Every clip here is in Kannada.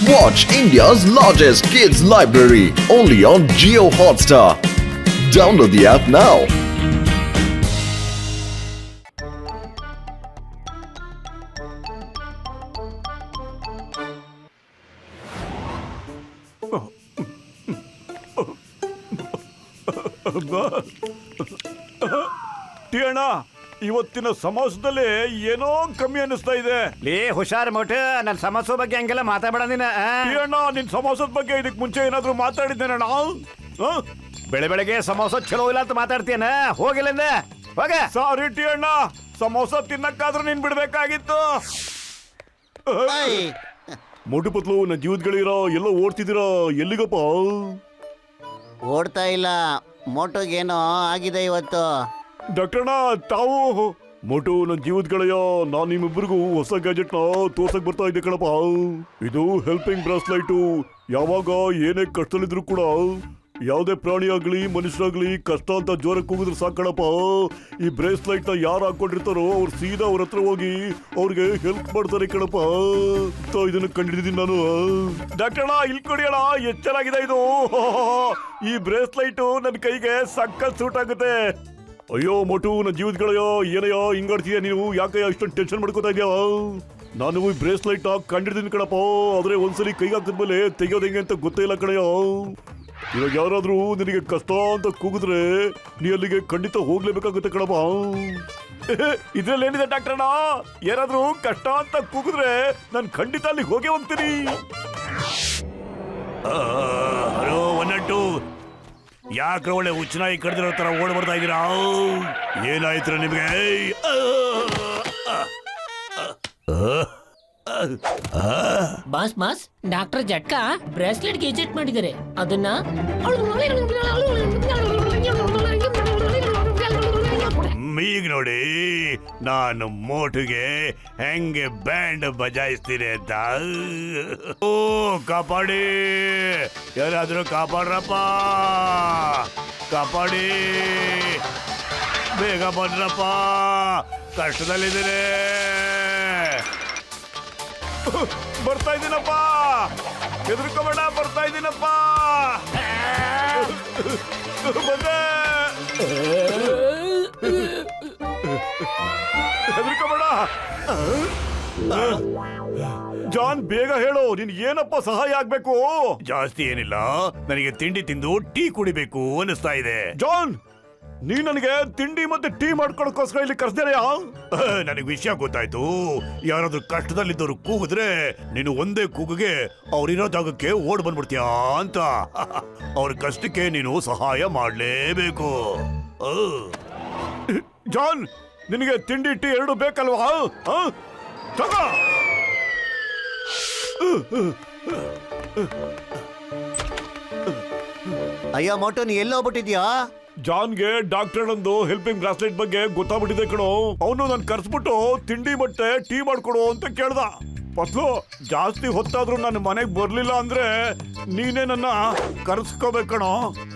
Watch India's largest kids library only on Jio Hotstar. Download the app now. ಟಿಯಣ್ಣ, ಇವತ್ತಿನ ಸಮಾಜದಲ್ಲಿ ಏನೋ ಕಮ್ಮಿ ಅನಿಸ್ತಾ ಇದೆ. ಲೇ ಹುಷಾರ್ ಮೋಟು, ನನ್ನ ಸಮಸ್ಯೆ ಬಗ್ಗೆ ಹಂಗೆಲ್ಲ ಮಾತಾಡೋದಿನ. ಟಿಯಣ್ಣ, ನಿನ್ ಸಮೋಸದ ಬಗ್ಗೆ ಇದಕ್ ಮುಂಚೆ ಏನಾದ್ರು ಮಾತಾಡಿದ್ದೇನಣ್ಣ? ಬೆಳಗ್ಗೆ ಸಮೋಸ ಚಲೋ ಇಲ್ಲ ಅಂತ ಮಾತಾಡ್ತೀಯನ? ಹೋಗಿಲ್ಲಿಂದ ಹೋಗ. ಸಾರಿ ಟಿಯಣ್ಣ, ಸಮೋಸ ತಿನ್ನಕ್ಕಾದ್ರೂ ನೀನ್ ಬಿಡ್ಬೇಕಾಗಿತ್ತು. ಮೋಟು ಪತ್ಲು, ನನ್ನ ಜೀವದ್ಗಳಿರೋ ಎಲ್ಲ ಓಡ್ತಿದ್ದೀರಾ, ಎಲ್ಲಿಗಪ್ಪ? ಓಡ್ತಾ ಇಲ್ಲ, ಮೋಟೋಗೇನೋ ಆಗಿದೆ ಇವತ್ತು. ಡಾಕ್ಟರ್ಣ, ತಾವು? ಮೋಟು, ನನ್ನ ಜೀವದ್ಗಳಯ್ಯ, ನಾನ್ ನಿಮ್ಮಿಬ್ಬರಿಗೂ ಹೊಸ ಗ್ಯಾಜೆಟ್ ನ ತೋರ್ಸಕ್ ಬರ್ತಾ ಇದ್ದೆ ಕಣಪ್ಪ. ಇದು ಹೆಲ್ಪಿಂಗ್ ಬ್ರಾಸ್ಲೈಟು. ಯಾವಾಗ ಏನೇ ಕಷ್ಟದಲ್ಲಿದ್ರು ಕೂಡ ಯಾವುದೇ ಪ್ರಾಣಿ ಆಗ್ಲಿ ಮನುಷ್ಯರಾಗ್ಲಿ ಕಷ್ಟ ಅಂತ ಜೋರಕ್ಕೆ ಕೂಗಿದ್ರೆ ಸಾಕಣಪ್ಪ, ಈ ಬ್ರೇಸ್ಲೈಟ್ ನ ಯಾರು ಹಾಕೊಂಡಿರ್ತಾರೋ ಅವ್ರು ಸೀದಾ ಅವ್ರ ಹತ್ರ ಹೋಗಿ ಅವ್ರಿಗೆ ಹೆಲ್ಪ್ ಮಾಡ್ತಾರೆ ಕಣಪ್ಪ. ಇದನ್ನ ಕಂಡಿದ್ದೀನಿ ನಾನು. ಡಾಕ್ಟರ್ ಅಣ್ಣ, ಇಲ್ಲಿ ಕೊಡಿಯಣ, ಎಷ್ಟು ಚೆನ್ನಾಗಿದೆ ಇದು. ಈ ಬ್ರೇಸ್ಲೈಟು ನನ್ನ ಕೈಗೆ ಸಕ್ಕತ್ ಸೂಟ್ ಆಗುತ್ತೆ. ಅಯ್ಯೋ ಮೋಟು, ನನ್ನ ಜೀವದ್ಗಳಯ್ಯೋ, ಏನಯ್ಯೋ ಹಿಂಗಾಡ್ತೀಯ ನೀನು? ಯಾಕೆ ಇಷ್ಟೊಂದು ಟೆನ್ಷನ್ ಮಾಡ್ಕೋತಾ ಇದೆಯಾ? ನಾನು ಈ ಬ್ರೇಸ್ಲೈಟ್ ಕಂಡಿದ್ದೀನಿ ಕಣಪ್ಪ, ಆದ್ರೆ ಒಂದ್ಸಲಿ ಕೈಗೆ ಹಾಕಿದ್ಮೇಲೆ ತೆಗಿಯೋದು ಹೆಂಗೆ ಅಂತ ಗೊತ್ತೇ ಇಲ್ಲ ಕಣಯ್ಯೋ. ಇವಾಗ ಯಾರಾದ್ರೂ ನಿನಗೆ ಕಷ್ಟ ಅಂತ ಕೂಗಿದ್ರೆ ನೀ ಅಲ್ಲಿಗೆ ಖಂಡಿತ ಹೋಗ್ಲೇಬೇಕಾಗುತ್ತೆ ಕಣಪ್ಪ. ಇದ್ರಲ್ಲಿ ಏನಿದೆ ಡಾಕ್ಟರ್ ಅಣ್ಣ, ಯಾರಾದ್ರೂ ಕಷ್ಟ ಅಂತ ಕೂಗಿದ್ರೆ ನಾನು ಖಂಡಿತ ಅಲ್ಲಿ ಹೋಗೇ ಹೋಗ್ತೀನಿ. ಹಲೋ 112, ಯಾಕ್ರ ಒಳ್ಳೆ ಹುಚ್ಚನಾಯಿ ಕಡ್ದಿರೋ ತರ ಓಡ್ ಬರ್ತಾ ಇದ್ದೀರಾ? ಏನಾಯ್ತು ನಿಮ್ಗೆ? Boss doctor jhatka bracelet gazette ಮಾಡಿದ್ದಾರೆ. ಅದನ್ನ ಈಗ ನೋಡಿ, ನಾನು ಮೋಟುಗೆ ಹೆಂಗೆ ಬ್ಯಾಂಡ್ ಬಜಾಯಿಸ್ತೀನಿ ಅಂತ. ಓ ಕಾಪಾಡಿ, ಯಾರಾದ್ರೂ ಕಾಪಾಡ್ರಪ್ಪ, ಕಾಪಾಡಿ, ಬೇಗ ಬನ್ರಪ್ಪ, ಕಷ್ಟದಲ್ಲಿದ್ದೀನಿ. ಬರ್ತಾ ಇದ್ದೀನಪ್ಪ, ಹೆದರ್ಕೋಬೇಡ, ಬರ್ತಾ ಇದ್ದೀನಪ್ಪ, ಬಂದೆ. ಹೆದರ್ಕೋಬೇಡ. ಜಾನ್, ಬೇಗ ಹೇಳು, ನಿನ್ ಏನಪ್ಪ ಸಹಾಯ ಆಗ್ಬೇಕು? ಜಾಸ್ತಿ ಏನಿಲ್ಲ, ನನಗೆ ತಿಂಡಿ ತಿಂದು ಟೀ ಕುಡಿಬೇಕು ಅನಿಸ್ತಾ ಇದೆ. ಜಾನ್, ನೀ ನನಗೆ ತಿಂಡಿ ಮತ್ತೆ ಟೀ ಮಾಡ್ಕೊಳಕ್ಕೋಸ್ಕರ ಇಲ್ಲಿ ಕರ್ಸ್ದೇನೆಯಾ? ನನಗೆ ವಿಷಯ ಗೊತ್ತಾಯ್ತು. ಯಾರಾದ್ರೂ ಕಷ್ಟದಲ್ಲಿದ್ದವ್ರು ಕೂಗಿದ್ರೆ ನೀನು ಒಂದೇ ಕೂಗಿಗೆ ಅವ್ರಿರೋ ಜಾಗಕ್ಕೆ ಓಡ್ ಬಂದ್ಬಿಡ್ತೀಯಾ ಅಂತ. ಅವ್ರ ಕಷ್ಟಕ್ಕೆ ನೀನು ಸಹಾಯ ಮಾಡ್ಲೇಬೇಕು. ಜಾನ್, ನಿನಗೆ ತಿಂಡಿ ಟೀ ಎರಡು ಬೇಕಲ್ವಾ? ತಗೋ. ಅಯ್ಯೋ ಮೋಟೋ, ನೀ ಎಲ್ಲಿ ಹೋಗ್ಬಿಟ್ಟಿದ್ಯಾ? ಜಾನ್ಗೆ ಡಾಕ್ಟರ್ ನಂದು ಹೆಲ್ಪಿಂಗ್ ಬ್ರಾಸ್ಲೆಟ್ ಬಗ್ಗೆ ಗೊತ್ತಾಗ್ಬಿಟ್ಟಿದೆ ಕಣೋ. ಅವನು ನಾನು ಕರ್ಸ್ಬಿಟ್ಟು ತಿಂಡಿ ಮತ್ತೆ ಟೀ ಮಾಡ್ಕೊಡು ಅಂತ ಕೇಳ್ದ. ಪತ್ಲು, ಜಾಸ್ತಿ ಹೊತ್ತಾದ್ರೂ ನನ್ನ ಮನೆಗೆ ಬರ್ಲಿಲ್ಲ ಅಂದ್ರೆ ನೀನೇ ನನ್ನ ಕರ್ಸ್ಕೋಬೇಕಣೋ.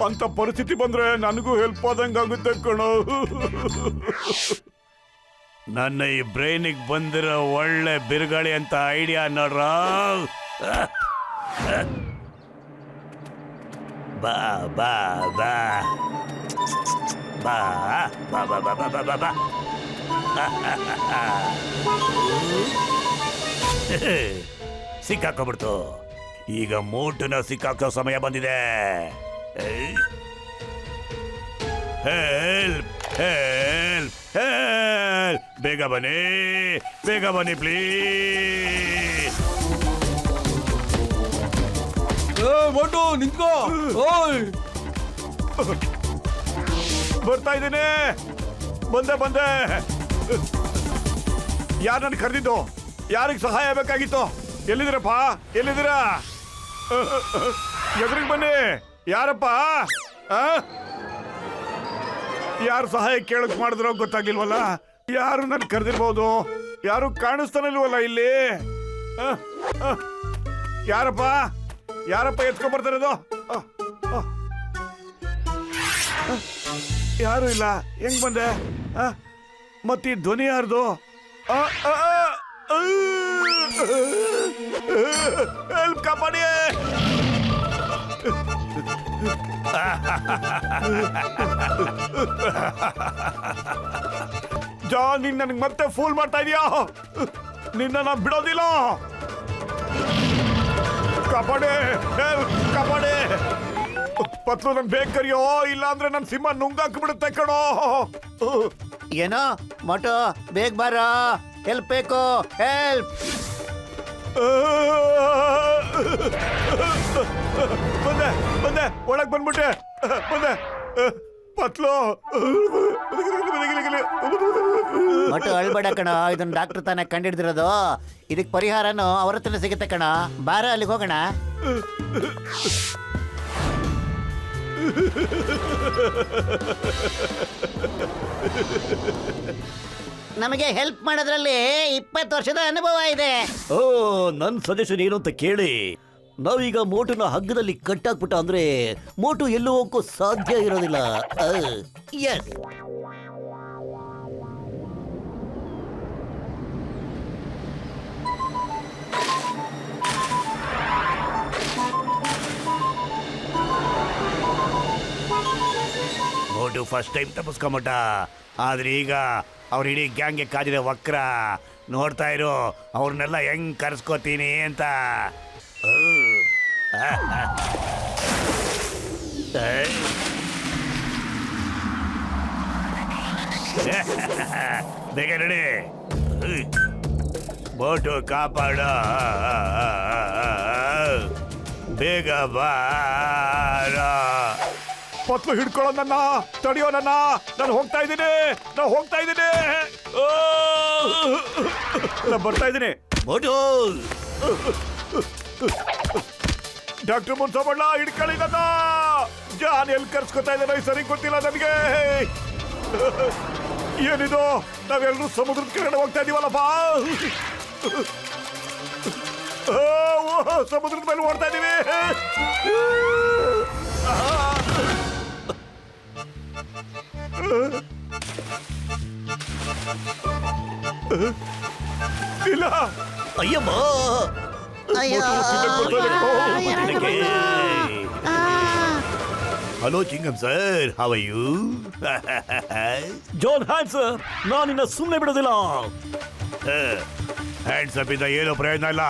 ಅಂತ ಪರಿಸ್ಥಿತಿ ಬಂದ್ರೆ ನನಗೂ ಹೆಲ್ಪ್ ಆದಂಗಾಗುತ್ತೆ ಕಣೋ. ನನ್ನ ಈ ಬ್ರೈನಿಗೆ ಬಂದಿರೋ ಒಳ್ಳೆ ಬಿರುಗಾಳಿ ಅಂತ ಐಡಿಯಾ ನೋಡ್ರ. ಬಾ ಬಾ ಬಾ ಬಾ ಬಾ ಬಾ ಬಾ ಬಾ ಬಾ ಬಾ. ಸಿಕ್ಕಾಕೊಂಡ್ಬಿಡ್ತು. ಈಗ ಮೋಟುನ ಸಿಕ್ಕಾಕೋ ಸಮಯ ಬಂದಿದೆ. ಹೆಲ್ಪ್ ಹೆಲ್ಪ್ ಹೆಲ್ಪ್, ಬೇಗ ಬನ್ನಿ, ಬೇಗ ಬನ್ನಿ ಪ್ಲೀಸ್. ಮೋಟು ನಿಂತ್ಕೋ. ಬರ್ತಾ ಇದ್ದೀನಿ, ಬಂದೆ. ಯಾರು ನನ್ ಕರೆದಿದ್ದು? ಯಾರಿಗೆ ಸಹಾಯ ಬೇಕಾಗಿತ್ತು? ಎಲ್ಲಿದ್ದೀರಪ್ಪ, ಎಲ್ಲಿದ್ದೀರಾ? ಎದುರಿಗೆ ಬನ್ನಿ. ಯಾರಪ್ಪ? ಯಾರು ಸಹಾಯ ಕೇಳಕ್ ಮಾಡಿದ್ರೋ ಗೊತ್ತಾಗ್ಲಿಲ್ವಲ್ಲ. ಯಾರು ನನ್ ಕರೆದಿರ್ಬೋದು? ಯಾರು ಕಾಣಿಸ್ತಾನಿಲ್ವಲ್ಲ ಇಲ್ಲಿ? ಯಾರಪ್ಪ ಎತ್ಕೊಂಡ್ ಬರ್ತಾರದು? ಯಾರು ಇಲ್ಲ. ಹೆಂಗ್ ಬಂದೆ? ಮತ್ತೀ ಧ್ವನಿ ಯಾರ್ದು? ಹೆಲ್ಪ್ ಕಾಪಾಡಿ. ಜಾನ್, ನೀನ್ ನನಗೆ ಮತ್ತೆ ಫೂಲ್ ಮಾಡ್ತಾ ಇದೀಯಾ? ನಿನ್ನ ನಾನು ಬಿಡೋದಿಲ್ಲ. ಕಾಪಾಡಿ, ಹೆಲ್ಪ್ ಕಾಪಾಡಿ. ಪತ್ಲು ನನ್ ಬೇಗ ಕರಿಯೋ, ಇಲ್ಲ ಅಂದ್ರೆ ನನ್ ಸಿಂಹ ನುಂಗಾಕ್ ಬಿಡುತ್ತೆ ಕಣೋ. ಏನೋ ಮೋಟು, ಬೇಗ ಬಾರ, ಹೆಲ್ಪ್ ಬೇಕು, ಹೆಲ್ಪ್. ಬಂದೆ ಬಂದೆ, ಒಳಗ್ ಬಂದ್ಬಿಟ್ಟೆ, ಬಂದೆ. ಪತ್ಲು ಮೋಟು ಅಳ್ಬೇಡ ಕಣ, ಇದನ್ನ ಡಾಕ್ಟರ್ ತಾನೇ ಕಂಡಿಡ್ದಿರೋದು. ಇದಕ್ ಪರಿಹಾರನು ಅವ್ರ ಹತ್ರನೇ ಸಿಗುತ್ತೆ ಕಣ. ಬಾರ ಅಲ್ಲಿಗೆ ಹೋಗೋಣ. ನಮಗೆ ಹೆಲ್ಪ್ ಮಾಡೋದ್ರಲ್ಲಿ 20 ವರ್ಷದ ಅನುಭವ ಇದೆ. ಓ, ನನ್ ಸಜೆಷನ್ ಏನು ಅಂತ ಕೇಳಿ. ನಾವೀಗ ಮೋಟುನ ಹಗ್ಗದಲ್ಲಿ ಕಟ್ಟಾಕ್ಬಿಟ್ಟ ಅಂದ್ರೆ ಮೋಟು ಎಲ್ಲೂ ಹೋಗಕ್ಕೂ ಸಾಧ್ಯ ಇರೋದಿಲ್ಲ. ಎಸ್, ಮೋಟು ಫಸ್ಟ್ ಟೈಮ್ ತಪ್ಪಿಸ್ಕೊಂಬಿಟ್ಟ. ಆದ್ರೆ ಈಗ ಅವ್ರ ಇಡೀ ಗ್ಯಾಂಗ್ಗೆ ಕಾದಿರೋ ವಕ್ರ. ನೋಡ್ತಾ ಇರು ಅವ್ರನ್ನೆಲ್ಲ ಹೆಂಗ್ ಕರ್ಸ್ಕೋತೀನಿ ಅಂತ. ಬೇಗ ನಡಿ, ಮೋಟು ಕಾಪಾಡ, ಬೇಗ ಬಾರ. ಪತ್ಲು ಹಿಡ್ಕೊಳ್ಳೋ ನನ್ನ, ತಡಿಯೋ ನನ್ನ, ನಾನು ಹೋಗ್ತಾ ಇದ್ದೀನಿ, ನಾನು ಹೋಗ್ತಾ ಇದ್ದೀನಿ, ನಾನು ಬರ್ತಾ ಇದ್ದೀನಿ. ಮೋಟು ಡಾಕ್ಟರ್ ಮುನ್ಸೋಬಣ್ಣ, ಹಿಡ್ಕೊಳ್ಳಿ ನನ್ನ. ಜಾನ್ ಎಲ್ಲಿ ಕರ್ಸ್ಕೊತಾ ಇದ್ದಾನೆ ಸರಿ ಗೊತ್ತಿಲ್ಲ ನನಗೆ. ಏನಿದು, ನಾವೆಲ್ಲರೂ ಸಮುದ್ರದ ಕೆಳಗಡೆ ಹೋಗ್ತಾ ಇದೀವಲ್ಲಪ್ಪ. ಸಮುದ್ರದ ಮೇಲೆ ಓಡ್ತಾ ಇದೀವಿ. ಇಲ್ಲ, ಅಯ್ಯಮ್ಮ, hello Chingam sir, how are you? John Hanser, ನಾನಿನ್ನ ಸುಮ್ಮನೆ ಬಿಡೋದಿಲ್ಲ. ಹ್ಯಾಂಡ್ಸ್ ಅಪ್ ಇಂದ ಏನೂ ಪ್ರಯೋಜನ ಇಲ್ಲ.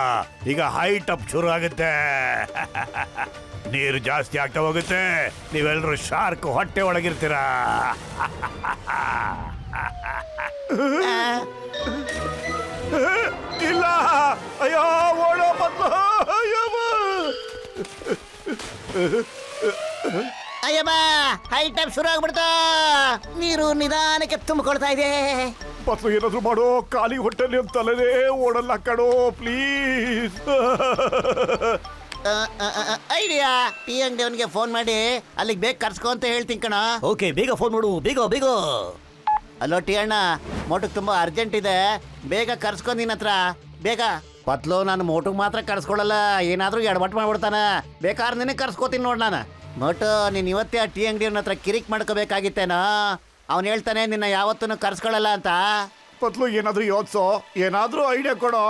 ಈಗ ಹೈಟ್ ಅಪ್ ಶುರು ಆಗುತ್ತೆ. ನೀರು ಜಾಸ್ತಿ ಆಗ್ತಾ ಹೋಗುತ್ತೆ. ನೀವೆಲ್ಲರೂ ಶಾರ್ಕ್ ಹೊಟ್ಟೆ ಒಳಗಿರ್ತೀರಾ. ಇಲ್ಲ, ಅಯ್ಯೋ ಓಡೋ ಪತ್ಲು, ಅಯ್ಯಮ್ಮ, ಹೈಟ್ ಟೈಮ್ ಶುರು ಆಗ್ಬಿಡ್ತಾ. ನೀರು ನಿಧಾನಕ್ಕೆ ತುಂಬಿಕೊಳ್ತಾ ಇದೆ. ಪತ್ಲು ಏನಾದ್ರು ಮಾಡೋ, ಖಾಲಿ ಹೊಟ್ಟೆಲಿ ಅಂತಲೇ ಓಡಲ್ಲ ಕಣೋ, ಪ್ಲೀಸ್. ಐಡಿಯಾ, ಟೀ ಅಂಗಡಿ ಅವನಿಗೆ ಫೋನ್ ಮಾಡಿ ಅಲ್ಲಿಗೆ ಬೇಗ ಕರ್ಸ್ಕೊ ಅಂತ ಹೇಳ್ತೀನಿ ಕಣ. ಓಕೆ, ಬೇಗ ಫೋನ್ ಮಾಡು, ಬೇಗ ಬೇಗ. ಅಲೋ ಟೀ ಅಣ್ಣ, ಮೋಟುಗ್ ತುಂಬಾ ಅರ್ಜೆಂಟ್ ಇದೆ, ಬೇಗ ಕರ್ಸ್ಕೊ ನಿನ್ನ ಹತ್ರ, ಬೇಗ. ಪತ್ಲು ನಾನು ಮೋಟುಗ್ ಮಾತ್ರ ಕರ್ಸ್ಕೊಳಲ್ಲ, ಏನಾದ್ರೂ ಎಡವಟ್ ಮಾಡ್ಬಿಡ್ತಾನ. ಬೇಕಾದ್ರೆ ನಿನಗೆ ಕರ್ಸ್ಕೋತೀನಿ ನೋಡ್ ನಾನು. ಮೋಟು, ನೀನ್ ಇವತ್ತೇ ಆ ಟೀ ಅಂಗಡಿಯವ್ನ ಹತ್ರ ಕಿರಿಕ್ ಮಾಡ್ಕೋಬೇಕಾಗಿತ್ತೇನೋ. ಅವ್ನು ಹೇಳ್ತಾನೆ ನಿನ್ನ ಯಾವತ್ತೂ ಕರ್ಸ್ಕೊಳಲ್ಲ ಅಂತ. ಪತ್ಲು ಏನಾದ್ರೂ ಯೋಚ್ಸೋ, ಏನಾದ್ರೂ ಐಡಿಯಾ ಕೊಡೋ.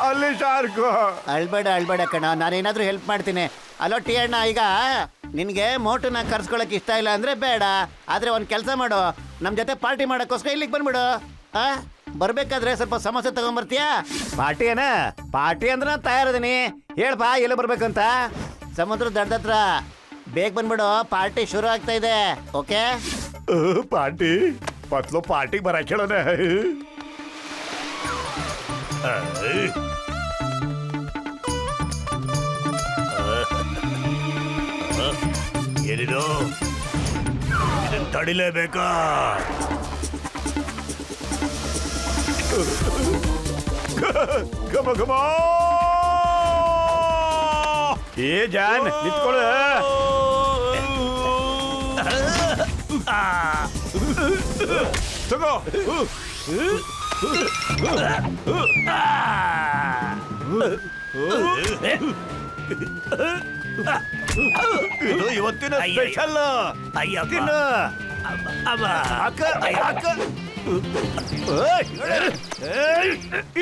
ಅಲ್ಲಿ ಶಾರ್ಕು. ಅಳ್ಬೇಡ ಕಣ, ನಾನೇನಾದ್ರೂ ಹೆಲ್ಪ್ ಮಾಡ್ತೀನಿ. ಅಲೋ ಟೀ ಅಣ್ಣ, ಈಗ ನಿನಗೆ ಮೋಟುನ ಕರ್ಸ್ಕೊಳಕ್ ಇಷ್ಟ ಇಲ್ಲ ಅಂದ್ರೆ ಬೇಡ, ಆದ್ರೆ ಒಂದು ಕೆಲಸ ಮಾಡು, ನಮ್ಮ ಜೊತೆ ಪಾರ್ಟಿ ಮಾಡೋಕ್ಕೋಸ್ಕರ ಇಲ್ಲಿಗೆ ಬಂದ್ಬಿಡು. ಬರ್ಬೇಕಾದ್ರೆ ಸ್ವಲ್ಪ ಸಮಸ್ಯೆ ತಗೊಂಬರ್ತೀಯಾ? ಪಾರ್ಟಿ ಏನ? ಪಾರ್ಟಿ ಅಂದ್ರೆ ನಾನು ತಯಾರಿದ್ದೀನಿ. ಹೇಳ್ಪಾ, ಎಲ್ಲಿ ಬರ್ಬೇಕಂತ? ಸಮುದ್ರ ದಡ್ಡ ಹತ್ರ. ಬೇಗ ಬಂದ್ಬಿಡು, ಪಾರ್ಟಿ ಶುರು ಆಗ್ತಾ ಇದೆ. ಓಕೆ? ಪಾರ್ಟಿ? ಪತ್ಲು ಪಾರ್ಟಿಗೆ ಬರಕ್ಕೆ ಹೇಳೋಣ. ಏನಿದು, ಇದನ್ನು ತಡಿಲೇಬೇಕಾ? ಘಮ ಏ ಜಾನ್, ನಿಂತ್ಕೊಳ್ಳ. ತಗೋ. ಇದು ಇವತ್ತಿನ ಸ್ಪೆಷಲ್. ತಿನ್ನು.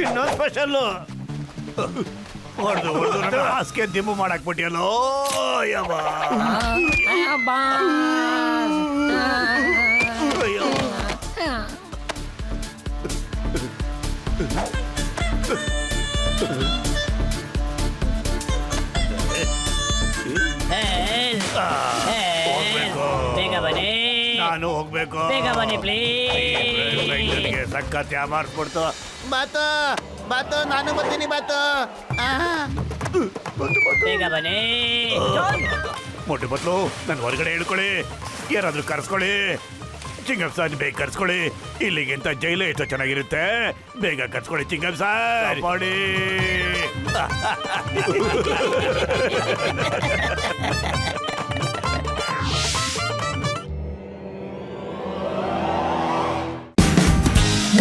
ಇನ್ನೊಂದು ಸ್ಪೆಷಲ್ಲು ಹೊಡೆದು ಹೊಡೆದು ನನ್ನ ಹಾಸಿಗೆ ದಿಮ್ಮು ಮಾಡಕ್ ಬಿಟ್ಟಿಯಲ್ಲೋ ಯವ್ವ. ಅಯ್ಯೋ. ಹೋಗ್ಬೇಕು. ಬೇಗ ಬನ್ನಿ ನಾನು ಹೋಗ್ಬೇಕು. ಬೇಗ ಬನ್ನಿ ಪ್ಲೀಸ್. ನನಗೆ ಸಖತ್ ಯಾಮಾರಿಸ್ಬಿಡ್ತು. ಬಾತು ಬಾತು ನಾನು ಬರ್ತೀನಿ ಬಾತು ಬೇಗ ಬನ್ನಿ. ಮೊಟ್ಟೆ ಬತ್ಲು ನನ್ನ ಹೊರಗಡೆ ಹೇಳ್ಕೊಳ್ಳಿ, ಯಾರಾದ್ರೂ ಕರ್ಸ್ಕೊಳ್ಳಿ. ಚಿಂಗಂ ಸಾರ್ ಬೇಗ ಕರ್ಸ್ಕೊಳ್ಳಿ. ಇಲ್ಲಿಗಿಂತ ಜೈಲು ಎಷ್ಟು ಚೆನ್ನಾಗಿರುತ್ತೆ. ಬೇಗ ಕರ್ಸ್ಕೊಳ್ಳಿ ಚಿಂಗಂ ಸಾರ್. ಮಾಡಿ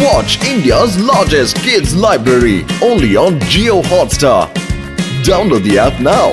Watch India's largest kids library only on Geo Hotstar. Download the app now.